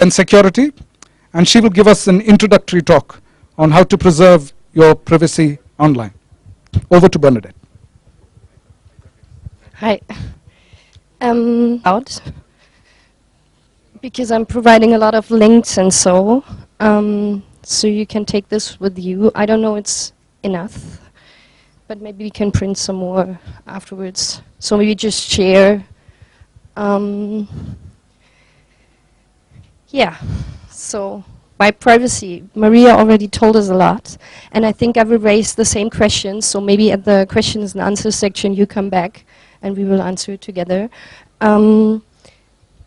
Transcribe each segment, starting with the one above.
and security, and she will give us an introductory talk on how to preserve your privacy online. Over to Bernadette. Hi. Out because I'm providing a lot of links and so you can take this with you. I don't know it's enough, but maybe we can print some more afterwards. So maybe just share. Yeah, so by privacy, Maria already told us a lot, and I think I will raise the same questions, so maybe at the questions and answers section you come back and we will answer it together.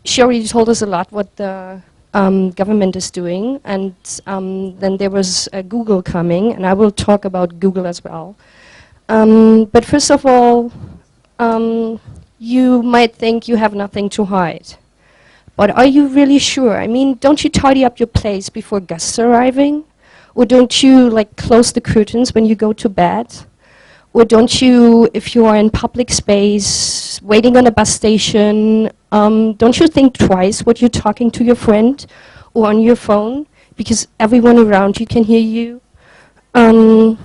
She already told us a lot what the government is doing, and then there was Google coming, and I will talk about Google as well. But first of all, you might think you have nothing to hide. But are you really sure? I mean, don't you tidy up your place before guests are arriving? Or don't you like close the curtains when you go to bed? Or don't you, if you are in public space, waiting on a bus station, don't you think twice what you're talking to your friend or on your phone? Because everyone around you can hear you. And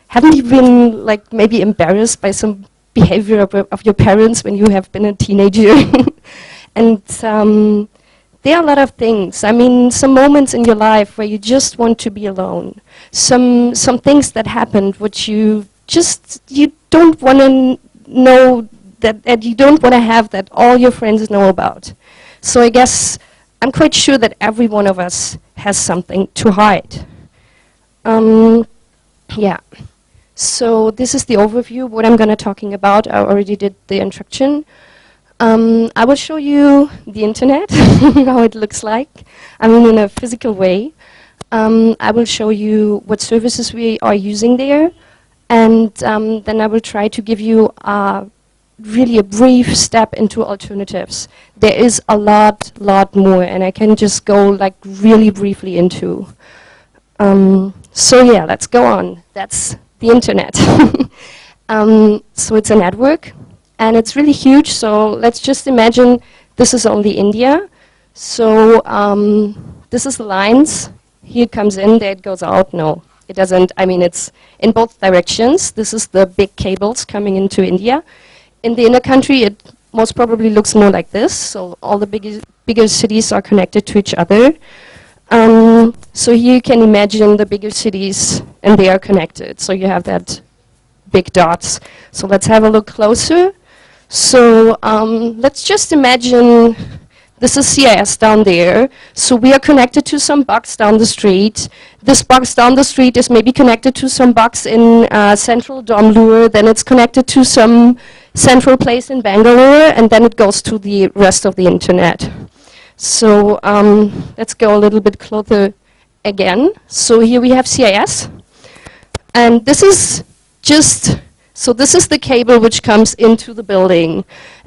haven't you been like maybe embarrassed by some behavior of your parents when you have been a teenager? And there are a lot of things. I mean, some moments in your life where you just want to be alone. Some things that happened which you don't want to know, that you don't want to have that all your friends know about. So I guess I'm quite sure that every one of us has something to hide. Yeah. So this is the overview of what I'm going to talking about. I already did the introduction. I will show you the internet, how it looks like. I mean, in a physical way. I will show you what services we are using there. And then I will try to give you really a brief step into alternatives. There is a lot more, and I can just go like really briefly into. So yeah, let's go on. That's the internet. So it's a network. And it's really huge, so let's just imagine this is only India. So this is the lines. Here it comes in, there it goes out. No, it doesn't. I mean, it's in both directions. This is the big cables coming into India. In the inner country, it most probably looks more like this. So all the bigger cities are connected to each other. So here you can imagine the bigger cities, and they are connected. So you have that big dots. So let's have a look closer. So let's just imagine this is CIS down there. So we are connected to some box down the street. This box down the street is maybe connected to some box in central Domlur. Then it's connected to some central place in Bangalore. And then it goes to the rest of the internet. So let's go a little bit closer again. So here we have CIS. And this is just... So this is the cable which comes into the building.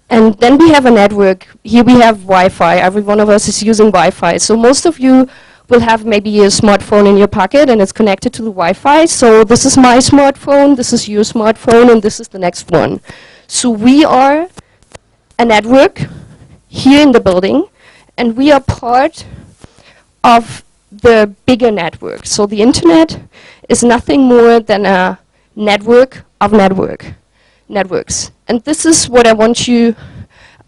And then we have a network. Here we have Wi-Fi. Every one of us is using Wi-Fi. So most of you will have maybe a smartphone in your pocket and it's connected to the Wi-Fi. So this is my smartphone, this is your smartphone, and this is the next one. So we are a network here in the building, and we are part of the bigger network. So the internet is nothing more than a network of networks. And this is what I want you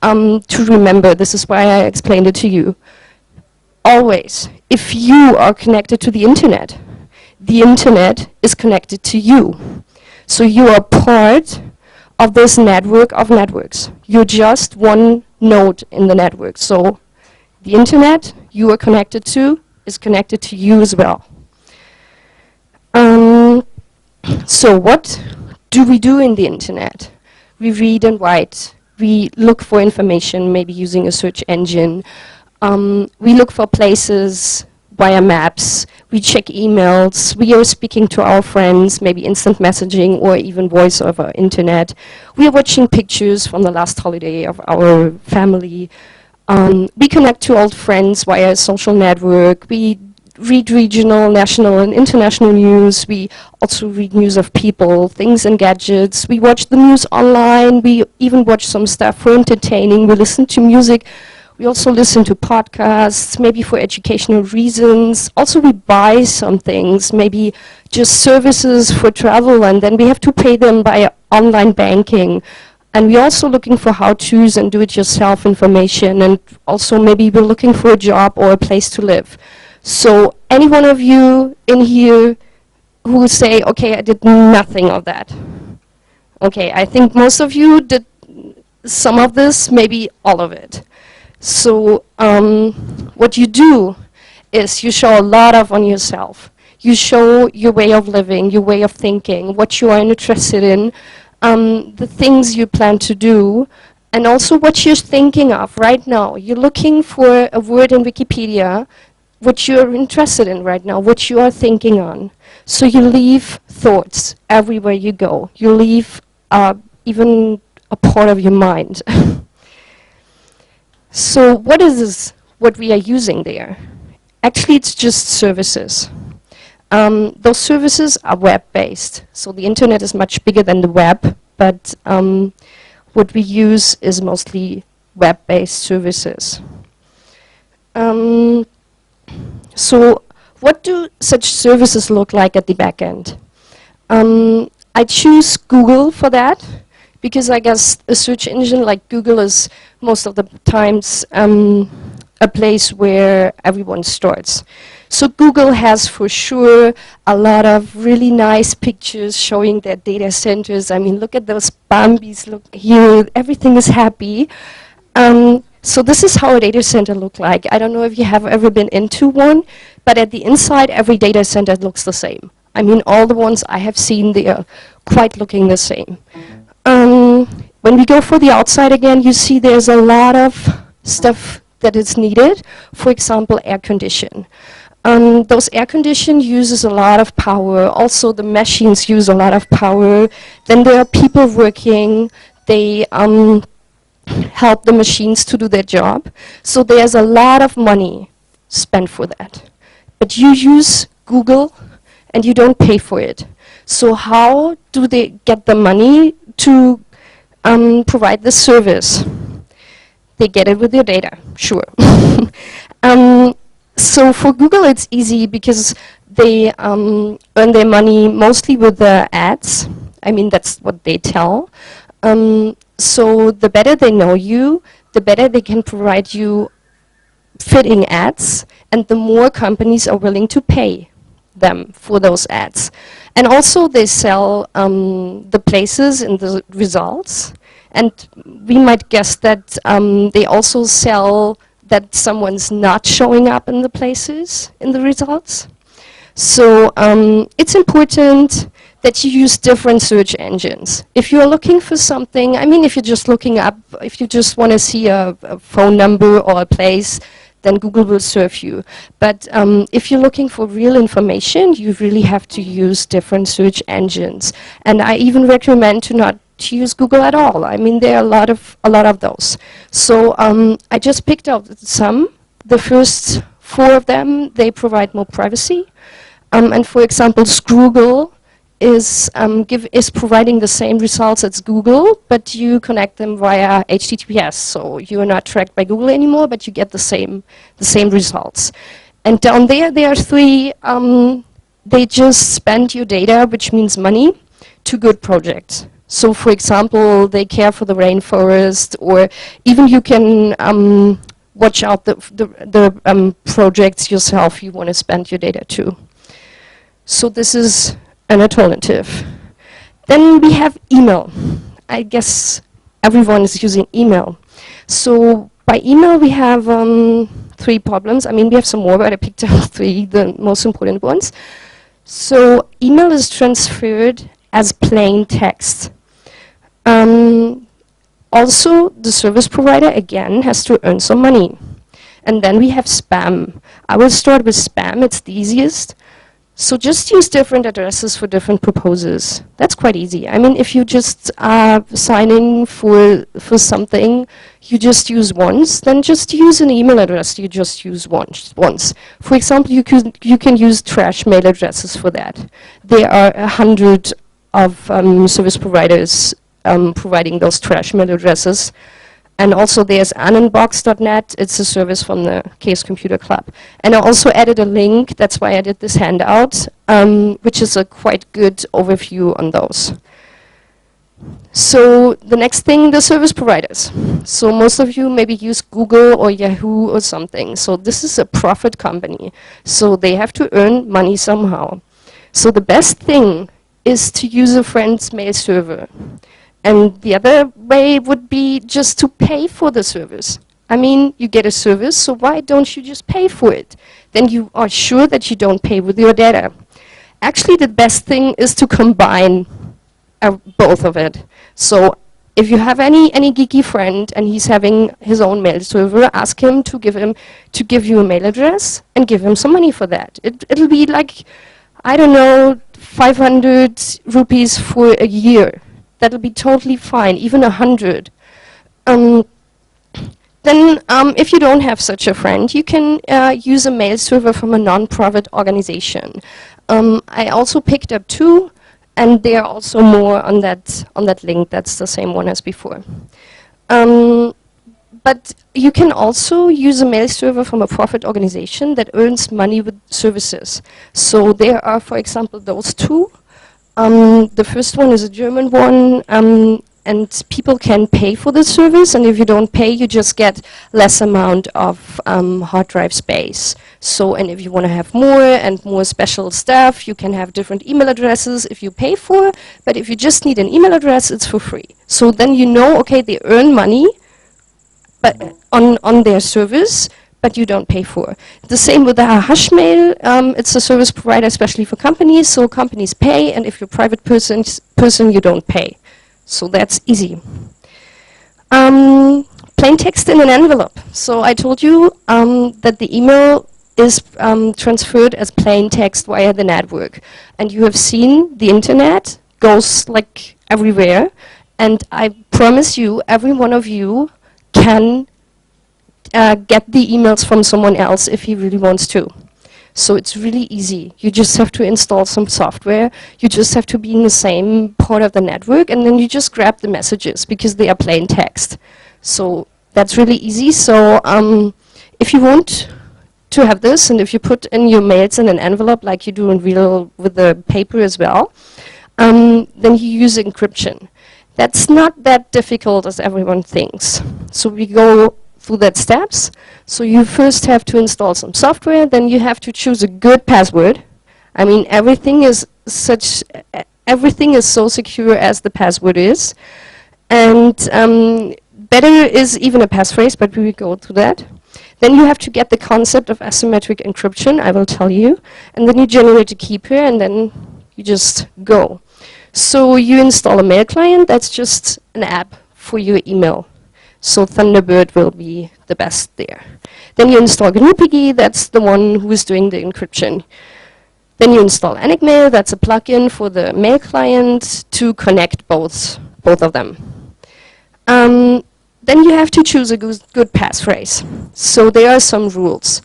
to remember. This is why I explained it to you. Always, if you are connected to the internet is connected to you. So you are part of this network of networks. You're just one node in the network. So the internet you are connected to is connected to you as well. So what do we do in the internet? We read and write. We look for information, maybe using a search engine. We look for places via maps. We check emails. We are speaking to our friends, maybe instant messaging or even voice over internet. We are watching pictures from the last holiday of our family. We connect to old friends via a social network. We read regional, national, and international news. We also read news of people, things and gadgets. We watch the news online. We even watch some stuff for entertaining. We listen to music. We also listen to podcasts, maybe for educational reasons. Also, we buy some things, maybe just services for travel, and then we have to pay them by online banking. And we're also looking for how-tos and do-it-yourself information, and also maybe we're looking for a job or a place to live. So any one of you in here who will say, okay, I did nothing of that. Okay, I think most of you did some of this, maybe all of it. So what you do is you show a lot of on yourself. You show your way of living, your way of thinking, what you are interested in, the things you plan to do, and also what you're thinking of right now. You're looking for a word in Wikipedia, what you're interested in right now, what you are thinking on. So you leave thoughts everywhere you go. You leave even a part of your mind. So what is this, what we are using there? Actually, it's just services. Those services are web-based. So the internet is much bigger than the web, but what we use is mostly web-based services. So what do such services look like at the back end? I choose Google for that, because I guess a search engine like Google is most of the times a place where everyone starts. So Google has for sure a lot of really nice pictures showing their data centers. I mean, look at those Bambis, look here, everything is happy. So this is how a data center looks like. I don't know if you have ever been into one, but at the inside, every data center looks the same. I mean, all the ones I have seen, they are quite looking the same. When we go for the outside again, you see there's a lot of stuff that is needed. For example, air condition. Those air condition uses a lot of power. Also, the machines use a lot of power. Then there are people working. They help the machines to do their job. So there's a lot of money spent for that. But you use Google and you don't pay for it. So how do they get the money to provide the service? They get it with your data, sure. So for Google, it's easy because they earn their money mostly with the ads. I mean, that's what they tell. So the better they know you, the better they can provide you fitting ads, and the more companies are willing to pay them for those ads. And also they sell the places in the results. And we might guess that they also sell that someone's not showing up in the places in the results. So it's important that you use different search engines. If you're looking for something, I mean, if you're just looking up, if you just want to see a phone number or a place, then Google will serve you. But if you're looking for real information, you really have to use different search engines. And I even recommend to not to use Google at all. I mean, there are a lot of those. So I just picked out some. The first 4 of them, they provide more privacy. And for example, Scroogle is providing the same results as Google, but you connect them via HTTPS. So you are not tracked by Google anymore, but you get the same results. And down there are 3. They just spend your data, which means money, to good projects. So for example, they care for the rainforest, or even you can watch out the projects yourself you want to spend your data to. So this is an alternative. Then we have email. I guess everyone is using email. So by email we have 3 problems. I mean, we have some more, but I picked out 3, the most important ones. So email is transferred as plain text. Also, the service provider, again, has to earn some money. And then we have spam. I will start with spam. It's the easiest. So just use different addresses for different purposes. That's quite easy. I mean, if you just are signing for something you just use once, then just use an email address you just use once. For example, you can use trash mail addresses for that. There are 100 of service providers providing those trash mail addresses. And also there's anonbox.net. It's a service from the Chaos Computer Club. And I also added a link, that's why I did this handout, which is a quite good overview on those. So the next thing, the service providers. So most of you maybe use Google or Yahoo or something. So this is a profit company. So they have to earn money somehow. So the best thing is to use a friend's mail server. And the other way would be just to pay for the service. I mean, you get a service, so why don't you just pay for it? Then you are sure that you don't pay with your data. Actually, the best thing is to combine both of it. So if you have any geeky friend and he's having his own mail server, ask him to give you a mail address and give him some money for that. It'll be like, I don't know, 500 rupees for a year. That'll be totally fine, even 100. Then if you don't have such a friend, you can use a mail server from a non-profit organization. I also picked up 2. And there are also more on that link. That's the same one as before. But you can also use a mail server from a profit organization that earns money with services. So there are, for example, those 2. The first one is a German one, and people can pay for the service. And if you don't pay, you just get less amount of hard drive space. So, and if you want to have more and more special stuff, you can have different email addresses if you pay for. But if you just need an email address, it's for free. So then you know, okay, they earn money, but on their service, but you don't pay for. The same with the Hashmail. It's a service provider, especially for companies. So companies pay, and if you're a private person, you don't pay. So that's easy. Plain text in an envelope. So I told you that the email is transferred as plain text via the network. And you have seen the internet goes like everywhere. And I promise you, every one of you can get the emails from someone else if he really wants to. So it's really easy. You just have to install some software. You just have to be in the same part of the network, and then you just grab the messages because they are plain text. So that's really easy. So if you want to have this, and if you put in your mails in an envelope like you do in real with the paper as well, then you use encryption. That's not that difficult as everyone thinks. So we go through that steps. So you first have to install some software, then you have to choose a good password. I mean, everything is so secure as the password is. And better is even a passphrase, but we will go through that. Then you have to get the concept of asymmetric encryption, I will tell you. And then you generate a key pair, and then you just go. So you install a mail client. That's just an app for your email. So Thunderbird will be the best there. Then you install GnuPG. That's the one who is doing the encryption. Then you install enigmail. That's a plugin for the mail client to connect both of them. Then you have to choose a good passphrase. So there are some rules.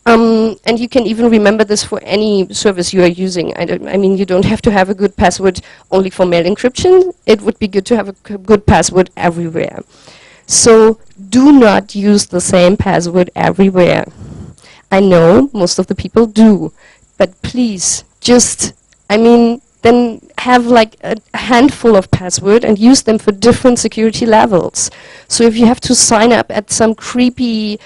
And you can even remember this for any service you are using. I mean, you don't have to have a good password only for mail encryption. It would be good to have a good password everywhere. So do not use the same password everywhere. I know most of the people do, but please just, I mean, then have like a handful of passwords and use them for different security levels. So if you have to sign up at some creepy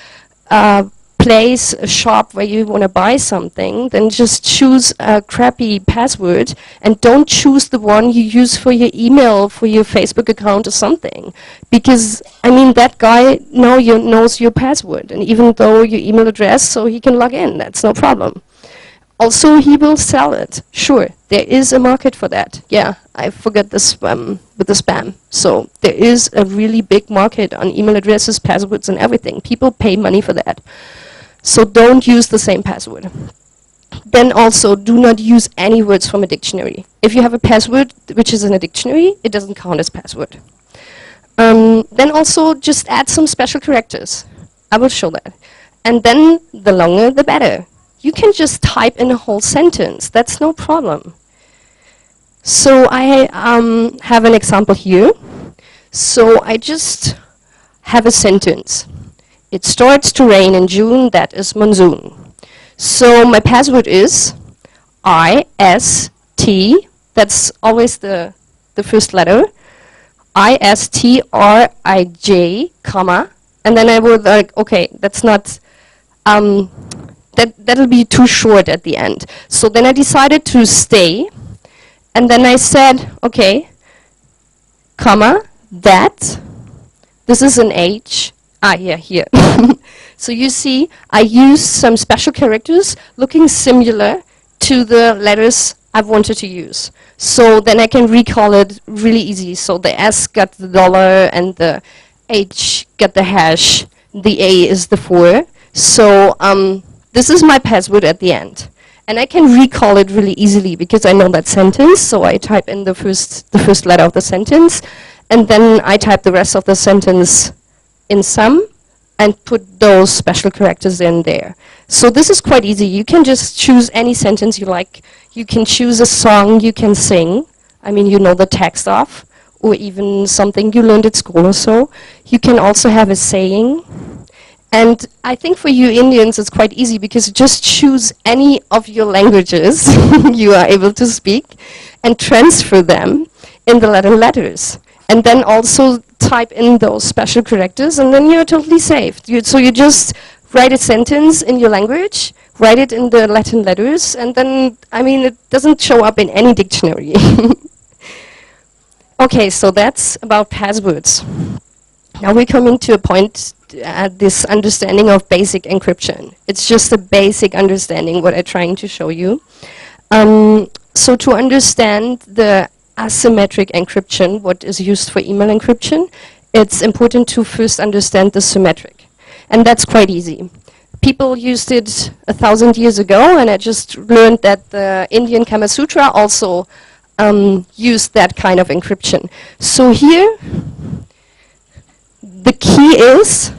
place, a shop where you want to buy something, then just choose a crappy password and don't choose the one you use for your email, for your Facebook account or something. Because, I mean, that guy knows your password, and even though your email address, so he can log in, that's no problem. Also, he will sell it. Sure, there is a market for that. Yeah, I forgot this with the spam. So there is a really big market on email addresses, passwords, and everything. People pay money for that. So don't use the same password. Then also, do not use any words from a dictionary. If you have a password which is in a dictionary, it doesn't count as password. Then also, just add some special characters. I will show that. And then, the longer, the better. You can just type in a whole sentence. That's no problem. So I have an example here. So I just have a sentence. It starts to rain in June, that is monsoon. So my password is IST, that's always the first letter, ISTRIJ, comma, and then I would like, okay, that's not, that'll be too short at the end. So then I decided to stay, and then I said, okay, comma, that, this is an H, here. So you see, I use some special characters looking similar to the letters I wanted to use. So then I can recall it really easy. So the S got the dollar, and the H got the hash, the A is the 4. So this is my password at the end. And I can recall it really easily because I know that sentence. So I type in the first letter of the sentence, and then I type the rest of the sentence in sum and put those special characters in there. So this is quite easy. You can just choose any sentence you like. You can choose a song you can sing. I mean, you know the text of, or even something you learned at school or so. You can also have a saying. And I think for you Indians it's quite easy because you just choose any of your languages you are able to speak and transfer them in the Latin letters. And then also type in those special characters, and then you're totally safe. So you just write a sentence in your language, write it in the Latin letters, and then, I mean, it doesn't show up in any dictionary. Okay, so that's about passwords. Now we're coming to a point at this understanding of basic encryption. It's just a basic understanding what I'm trying to show you. So to understand the asymmetric encryption, what is used for email encryption, it's important to first understand the symmetric. And that's quite easy. People used it 1,000 years ago, and I just learned that the Indian Kama Sutra also used that kind of encryption. So here, the key is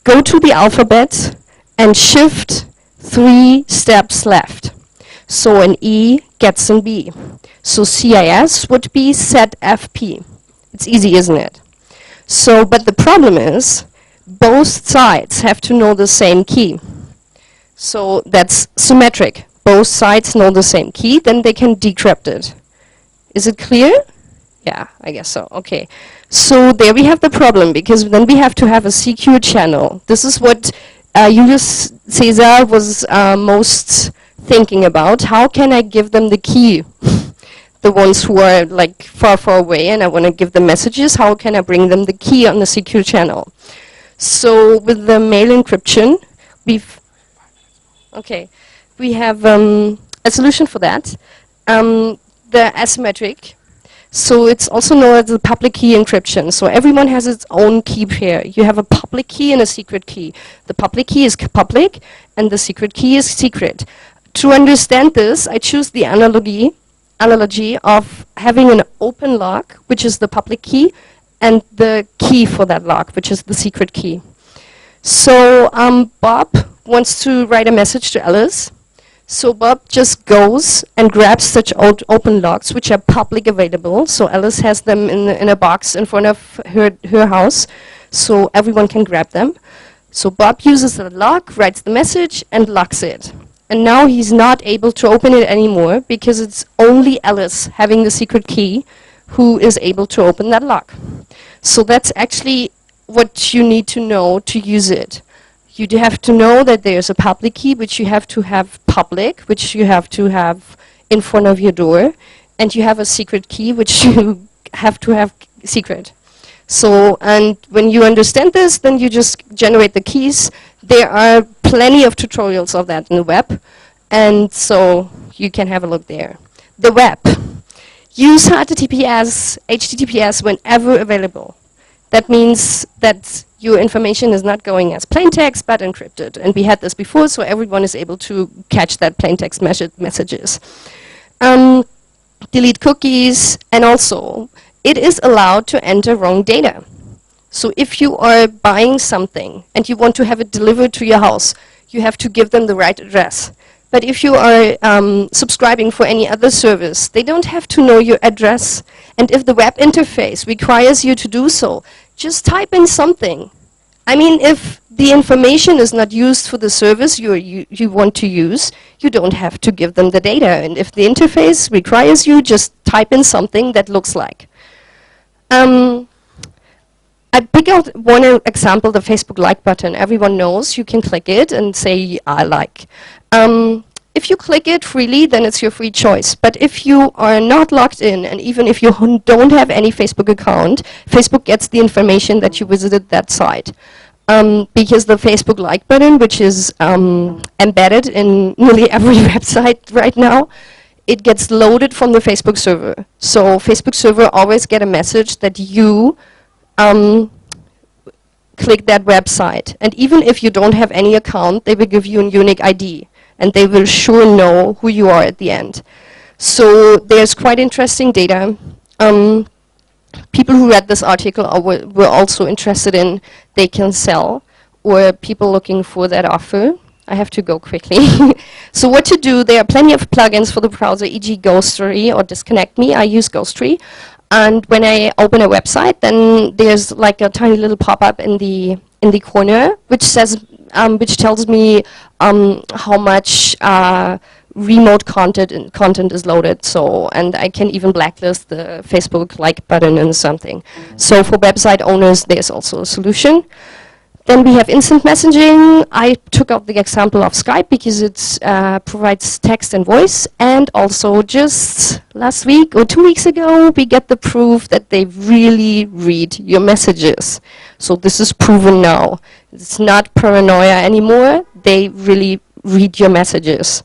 go to the alphabet and shift 3 steps left. So an E gets an B. So CIS would be set FP. It's easy, isn't it? So, but the problem is, both sides have to know the same key. So that's symmetric. Both sides know the same key, then they can decrypt it. Is it clear? Yeah, I guess so. Okay. So there we have the problem, because then we have to have a secure channel. This is what Julius Caesar was most thinking about. How can I give them the key? The ones who are like far away, and I want to give them messages. How can I bring them the key on the secure channel? So with the mail encryption, we have a solution for that. The asymmetric. So it's also known as the public key encryption. So everyone has its own key pair. You have a public key and a secret key. The public key is public, and the secret key is secret. To understand this, I choose the analogy of having an open lock, which is the public key, and the key for that lock, which is the secret key. So Bob wants to write a message to Alice. So Bob just goes and grabs such open locks, which are public available. So Alice has them in a box in front of her house, so everyone can grab them. So Bob uses the lock, writes the message, and locks it. And now he's not able to open it anymore because it's only Alice having the secret key who is able to open that lock. So that's actually what you need to know to use it. You have to know that there's a public key, which you have to have public, which you have to have in front of your door, and you have a secret key, which you have to have secret. So, and when you understand this, then you just generate the keys. There are plenty of tutorials of that in the web, and so you can have a look there. The web. Use HTTPS whenever available. That means that your information is not going as plain text, but encrypted. And we had this before, so everyone is able to catch that plain text messages. Delete cookies, and also, it is allowed to enter wrong data. So if you are buying something and you want to have it delivered to your house, you have to give them the right address. But if you are subscribing for any other service, they don't have to know your address. And if the web interface requires you to do so, just type in something. I mean, if the information is not used for the service you want to use, you don't have to give them the data. And if the interface requires you, just type in something that looks like. I pick out one example, the Facebook like button. Everyone knows you can click it and say, I like. If you click it freely, then it's your free choice. But if you are not logged in, and even if you don't have any Facebook account, Facebook gets the information that you visited that site. Because the Facebook like button, which is embedded in nearly every website right now, it gets loaded from the Facebook server. So Facebook server always get a message that you click that website. And even if you don't have any account, they will give you a unique ID. And they will sure know who you are at the end. So there's quite interesting data. People who read this article were also interested in they can sell, or people looking for that offer. I have to go quickly. So what to do, there are plenty of plugins for the browser, e.g. Ghostery or Disconnect Me. I use Ghostery. And when I open a website, then there's like a tiny little pop-up in the corner, which says, which tells me how much remote content is loaded. So, and I can even blacklist the Facebook like button and something. So for website owners, there's also a solution. Then we have instant messaging. I took out the example of Skype because it provides text and voice. And also just last week or 2 weeks ago, we get the proof that they really read your messages. So this is proven now. It's not paranoia anymore. They really read your messages.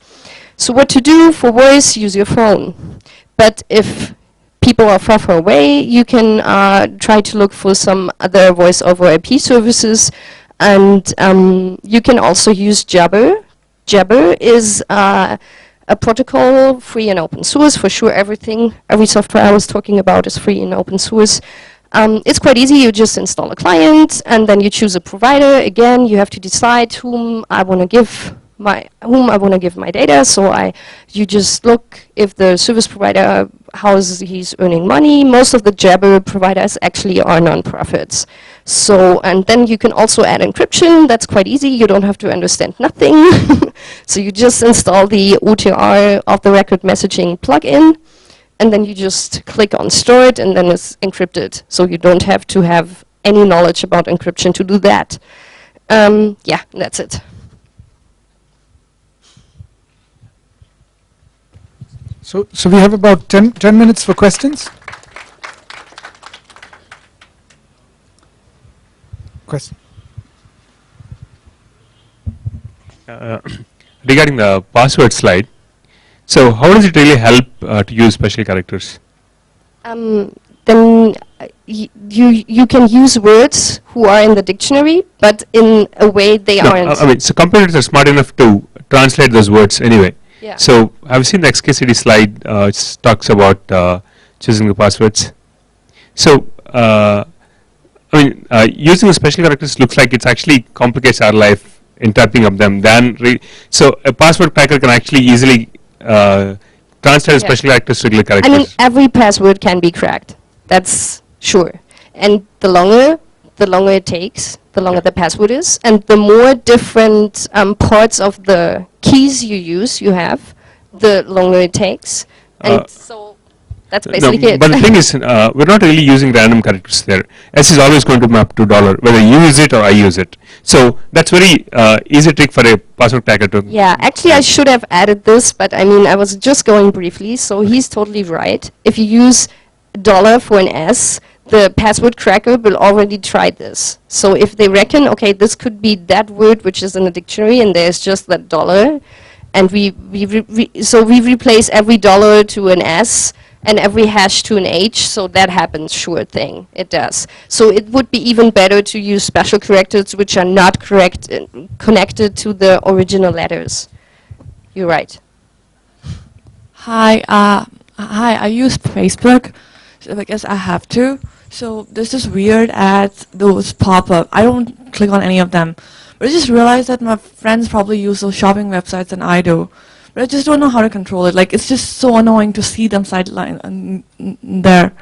So what to do for voice, use your phone. But if people are far away, you can try to look for some other voice over IP services. And you can also use Jabber. Jabber is a protocol free and open source. For sure, every software I was talking about is free and open source. It's quite easy. You just install a client, and then you choose a provider. Again, you have to decide whom I want to give my data. So you just look if the service provider, how he's earning money. Most of the Jabber providers actually are non-profits. So, and then you can also add encryption. That's quite easy. You don't have to understand nothing. So you just install the OTR of the record messaging plugin, and then you just click on store it, and then it's encrypted. So you don't have to have any knowledge about encryption to do that. Yeah, that's it. So we have about 10 minutes for questions. Question. Regarding the password slide, so how does it really help to use special characters? Then you can use words who are in the dictionary, but in a way they aren't. I mean, so computers are smart enough to translate those words anyway. Yeah. So I've seen the XKCD slide which talks about choosing the passwords. So I mean, using the special characters looks like it actually complicates our life in typing up them. So a password cracker can actually easily translate special characters to regular characters. I mean, every password can be cracked. That's sure. And the longer it takes, the longer the password is, and the more different parts of the keys you have, the longer it takes. And so that's basically it. But the thing is, we're not really using random characters there. S is always going to map to $, whether you use it or I use it. So that's very easy trick for a password cracker to. Yeah, actually I should have added this, but I mean, I was just going briefly, so he's totally right. If you use $ for an S, the password cracker will already try this. So if they reckon, okay, this could be that word which is in the dictionary, and there's just that $, and we replace every $, to an S, and every hash to an H, so that happens, sure thing, it does. So it would be even better to use special characters which are not connected to the original letters. You're right. Hi, I use Facebook, so I guess I have to. So this is weird ads, those pop up. I don't click on any of them. But I just realized that my friends probably use those shopping websites than I do. But I just don't know how to control it. Like, it's just so annoying to see them sideline there.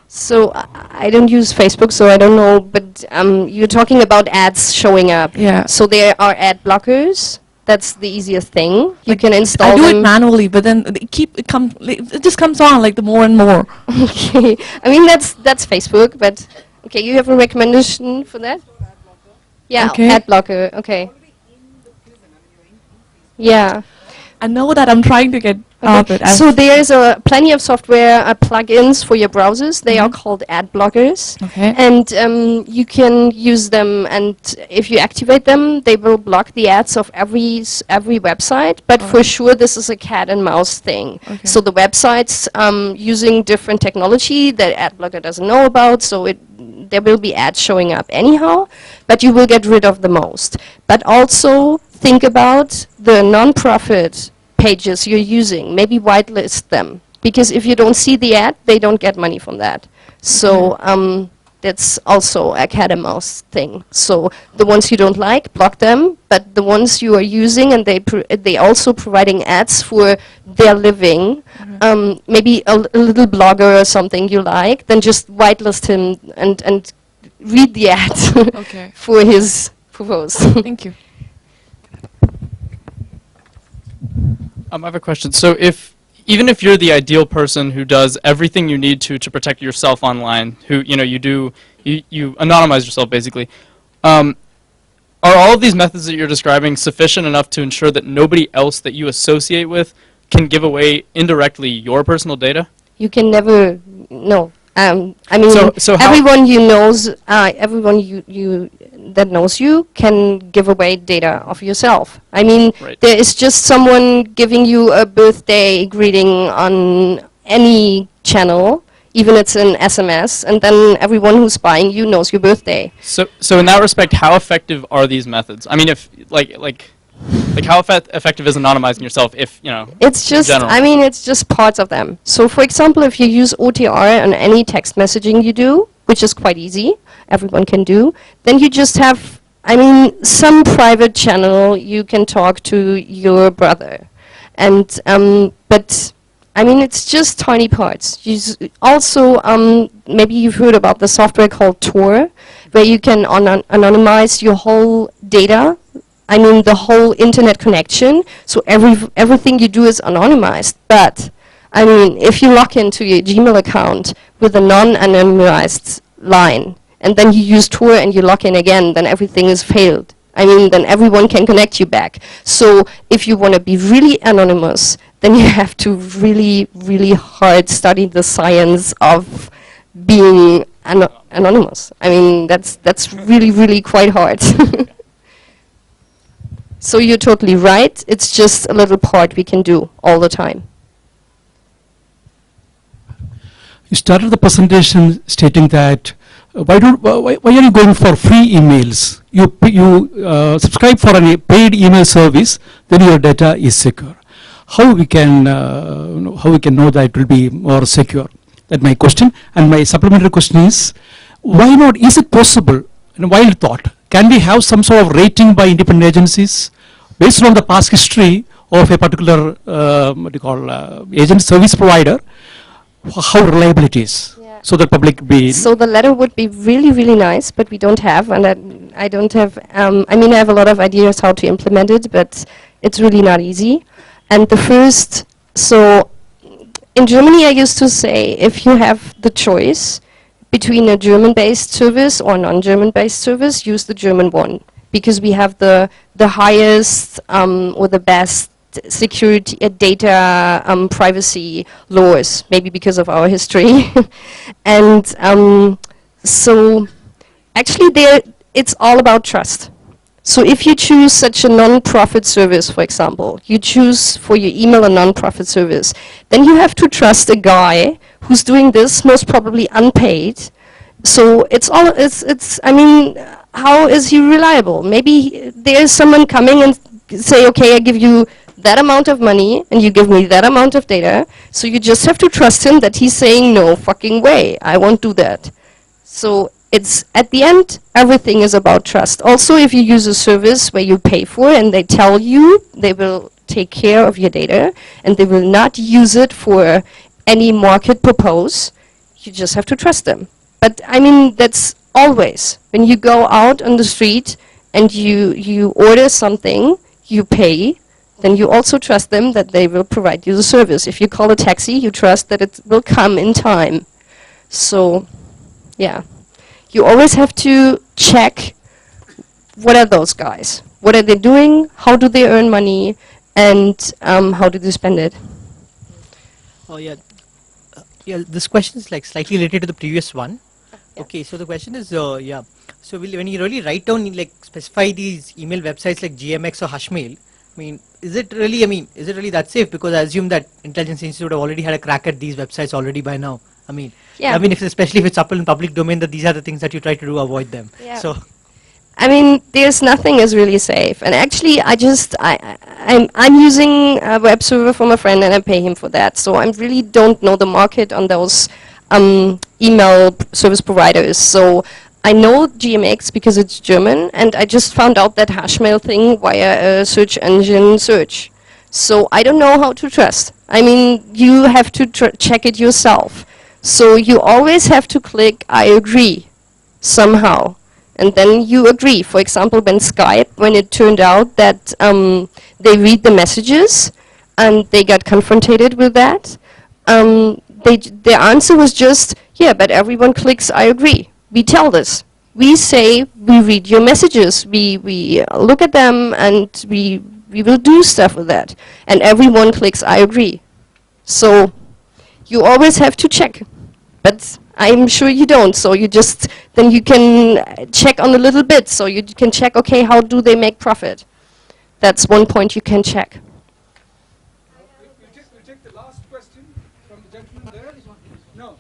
So I don't use Facebook, so I don't know. But you're talking about ads showing up. Yeah. So there are ad blockers. That's the easiest thing. You Like, can install I do them. it manually, but then it just comes on like the more and more. Okay. I mean that's Facebook, but okay. You have a recommendation for that? Yeah. Okay. Ad blocker. Okay. Yeah. I know that I'm trying to get off it. So there's plenty of software plugins for your browsers. They are Mhm. called ad blockers. Okay. And you can use them, and if you activate them, they will block the ads of every website. But for sure, this is a cat and mouse thing. Okay. So the websites using different technology that ad blocker doesn't know about, so there will be ads showing up anyhow, but you will get rid of the most. But also think about the non-profit pages you're using. Maybe whitelist them, because if you don't see the ad, they don't get money from that. So that's also a cat and mouse thing. So the ones you don't like, block them, but the ones you are using and they also providing ads for their living, maybe a little blogger or something you like, then just whitelist him and read the ad Okay. for his purpose. Thank you. I have a question. So even if you're the ideal person who does everything you need to protect yourself online, who you anonymize yourself basically, are all of these methods that you're describing sufficient enough to ensure that nobody else that you associate with can give away indirectly your personal data? You can never know. I mean, So how- everyone everyone you that knows you can give away data of yourself. I mean, Right. there is just someone giving you a birthday greeting on any channel, even it's an SMS, and then everyone who's spying you knows your birthday. So in that respect, how effective are these methods? I mean, if how effective is anonymizing yourself if, It's just, general. I mean, it's just parts of them. So for example, if you use OTR on any text messaging you do, which is quite easy, everyone can do, then you just have, I mean, some private channel you can talk to your brother. And, but, I mean, it's just tiny parts. Also, maybe you've heard about the software called Tor, where you can anonymize your whole data. I mean, the whole internet connection, so everything you do is anonymized. But, I mean, if you log into your Gmail account with a non-anonymized line, and then you use Tor and you log in again, then everything is failed. I mean, then everyone can connect you back. So if you want to be really anonymous, then you have to really, really hard study the science of being anonymous. I mean, that's really, really quite hard. So you're totally right. It's just a little part we can do all the time. You started the presentation stating that why are you going for free emails? You subscribe for a paid email service, then your data is secure. How we can know that it will be more secure? That's my question. And my supplementary question is, why not? Is it possible? A wild thought. Can we have some sort of rating by independent agencies based on the past history of a particular agent service provider, how reliable it is, so that public be. So the letter would be really, really nice, but we don't have, and I don't have. I mean, I have a lot of ideas how to implement it, but it's really not easy. And the first, so in Germany, I used to say, if you have the choice between a German-based service or non-German-based service, use the German one, because we have the highest or the best security, data privacy laws, maybe because of our history. And so actually it's all about trust. So if you choose such a non-profit service, for example, you choose for your email a non-profit service, then you have to trust a guy who's doing this, most probably unpaid. So it's I mean, how is he reliable? Maybe there's someone coming and say, okay, I give you that amount of money and you give me that amount of data. So you just have to trust him that he's saying, no fucking way, I won't do that. So it's, at the end, everything is about trust. Also, if you use a service where you pay for and they tell you they will take care of your data and they will not use it for any market purpose, you just have to trust them. But I mean, that's always. When you go out on the street and you order something, you pay, then you also trust them that they will provide you the service. If you call a taxi, you trust that it will come in time. So, yeah. You always have to check, what are those guys? What are they doing? How do they earn money? And how do they spend it? Oh, yeah. Yeah, this question is like slightly related to the previous one. Yeah. Okay, so the question is, yeah. So when you really write down, like specify these email websites like GMX or Hushmail, I mean, is it really that safe? Because I assume that Intelligence Institute have already had a crack at these websites already by now. I mean, Yeah. especially if it's up in public domain, that these are the things that you try to do, avoid them. Yeah. So, I mean, there's nothing is really safe. And actually, I'm using a web server from a friend and I pay him for that. So I really don't know the market on those email service providers. So I know GMX because it's German, and I just found out that Hashmail thing via a search engine search. So I don't know how to trust. I mean, you have to check it yourself. So you always have to click I agree somehow. And then you agree. For example, when Skype, when it turned out that they read the messages and they got confronted with that, their answer was just, yeah, but everyone clicks I agree. We tell this. We say we read your messages. We look at them and we will do stuff with that. And everyone clicks I agree. So you always have to check. But I'm sure you don't, so you just, then you can check on a little bit, so you can check, okay, how do they make profit? That's one point you can check. We'll take the last question from the gentleman there. No.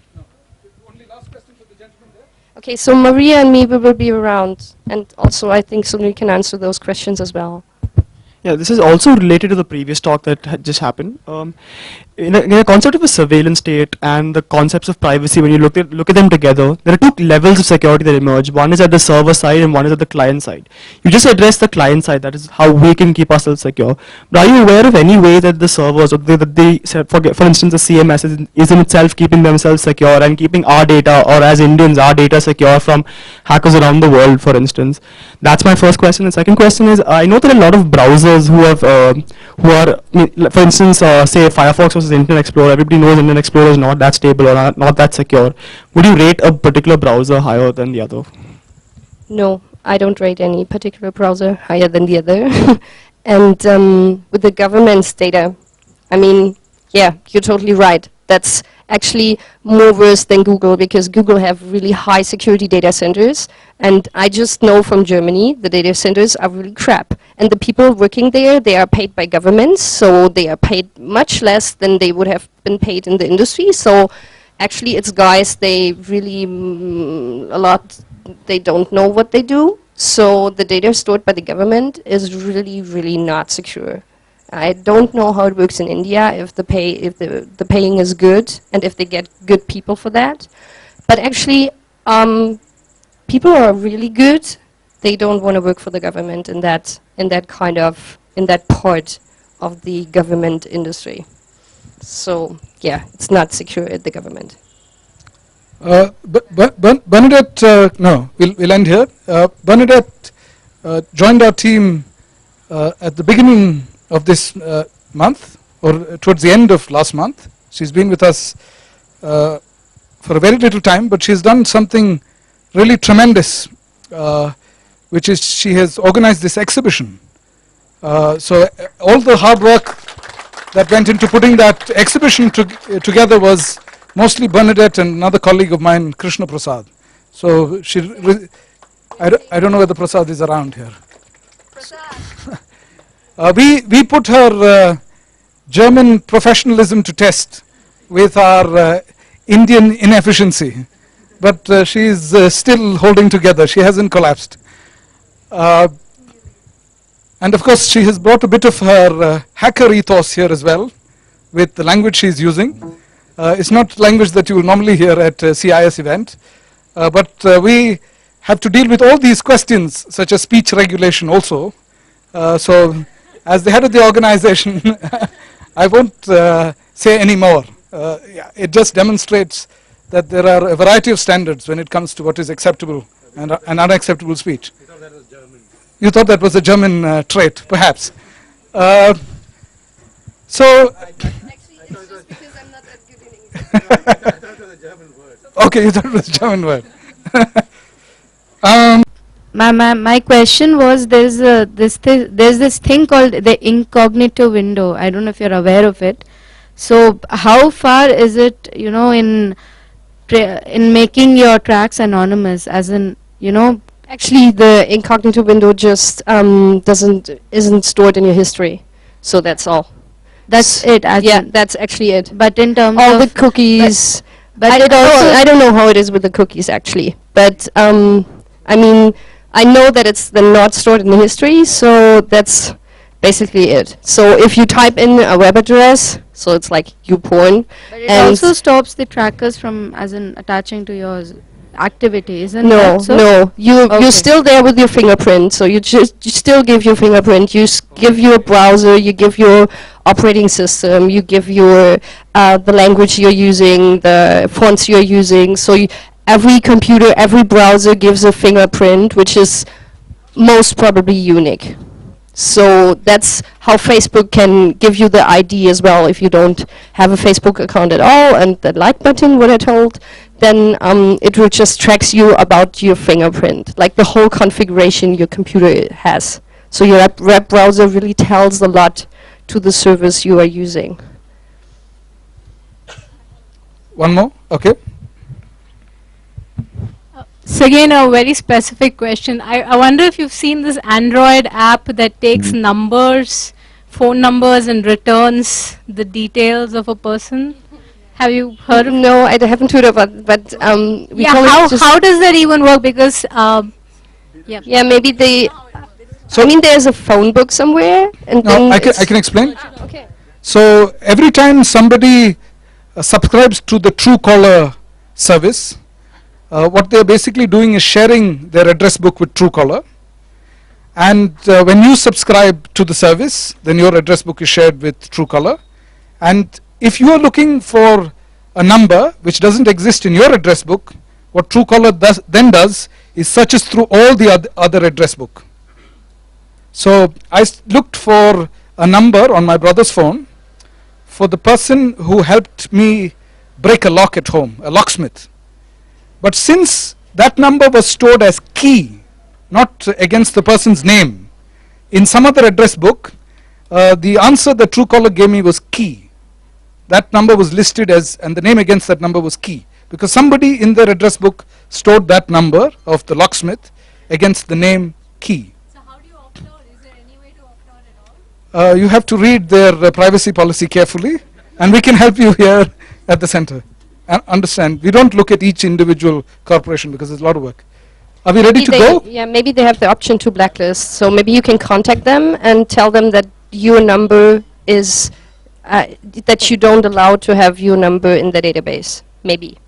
Only last question for the gentleman there. Okay, so Maria and me, we will be around, and also I think Sunil can answer those questions as well. Yeah, this is also related to the previous talk that had just happened. In a concept of a surveillance state and the concepts of privacy, when you look at them together, there are two levels of security that emerge. One is at the server side and one is at the client side. You just address the client side, that is how we can keep ourselves secure. But are you aware of any way that the servers, or for instance, the CMS is in itself keeping themselves secure and keeping our data, or as Indians, our data secure from hackers around the world, for instance? That's my first question. The second question is, I know there are a lot of browsers who are, for instance, say Firefox versus Internet Explorer. Everybody knows Internet Explorer is not that stable or not that secure. Would you rate a particular browser higher than the other? No, I don't rate any particular browser higher than the other. And with the government's data, I mean, yeah, you're totally right. That's actually more worse than Google, because Google have really high security data centers, and I just know from Germany the data centers are really crap, and the people working there, they are paid by governments, so they are paid much less than they would have been paid in the industry. So actually it's guys, they really they don't know what they do, so the data stored by the government is really, really not secure. I don't know how it works in India, if the paying is good and if they get good people for that. But actually, people are really good. They don't want to work for the government in that part of the government industry. So yeah, it's not secure at the government. Bernadette, no, we'll end here. Bernadette joined our team at the beginning of this month, or towards the end of last month. She's been with us for a very little time, but she's done something really tremendous, which is she has organized this exhibition. So all the hard work that went into putting that exhibition together was mostly Bernadette and another colleague of mine, Krishna Prasad. So I don't know whether Prasad is around here. We put her German professionalism to test with our Indian inefficiency, but she is still holding together. She hasn't collapsed. And of course, she has brought a bit of her hacker ethos here as well, with the language she's using. It's not language that you will normally hear at a CIS event, but we have to deal with all these questions, such as speech regulation also. So, as the head of the organization, I won't say any more. It just demonstrates that there are a variety of standards when it comes to what is acceptable and unacceptable speech. You thought that was a German trait, perhaps. So. Okay, you thought it was a German word. My question was, there's this thing called the incognito window. I don't know if you're aware of it. So how far is it, in making your tracks anonymous, as in, Actually, the incognito window just isn't stored in your history. So that's all. That's it. Yeah, that's actually it. But in terms all of the cookies. but I it also don't know how it is with the cookies actually. But I mean, I know that it's not stored in the history. So that's basically it. So if you type in a web address, so it's like YouPorn. But it also stops the trackers from, as in, attaching to your activity, isn't No, that so? no, you're Okay. still there with your fingerprint. So you still give your fingerprint. You give your browser. You give your operating system. You give your the language you're using, the fonts you're using. So every computer, every browser gives a fingerprint, which is most probably unique. So that's how Facebook can give you the ID as well. If you don't have a Facebook account at all, and the like button, what I told, then it will just tracks you about your fingerprint, like the whole configuration your computer has. So your web browser really tells a lot to the service you are using. One more? Okay. So again, a very specific question. I wonder if you've seen this Android app that takes numbers, phone numbers, and returns the details of a person. Have you heard of? No, I haven't heard of it, but we call it just how does that even work? Because yeah, maybe they. So I mean, there's a phone book somewhere, and no, then I can explain. Okay. So every time somebody subscribes to the Truecaller service, what they're basically doing is sharing their address book with Truecaller. And when you subscribe to the service, then your address book is shared with Truecaller. And if you are looking for a number which doesn't exist in your address book, what Truecaller then does is searches through all the other address book. So I looked for a number on my brother's phone for the person who helped me break a lock at home, a locksmith. But since that number was stored as key, not against the person's name, in some other address book, the answer that Truecaller gave me was key. That number was listed as, and the name against that number was key, because somebody in their address book stored that number of the locksmith against the name key. So how do you opt out? Is there any way to opt out at all? You have to read their privacy policy carefully, and we can help you here at the center. And understand, we don't look at each individual corporation because there's a lot of work. Are we ready to go? Yeah, maybe they have the option to blacklist. So maybe you can contact them and tell them that your number is that you don't allow to have your number in the database. Maybe.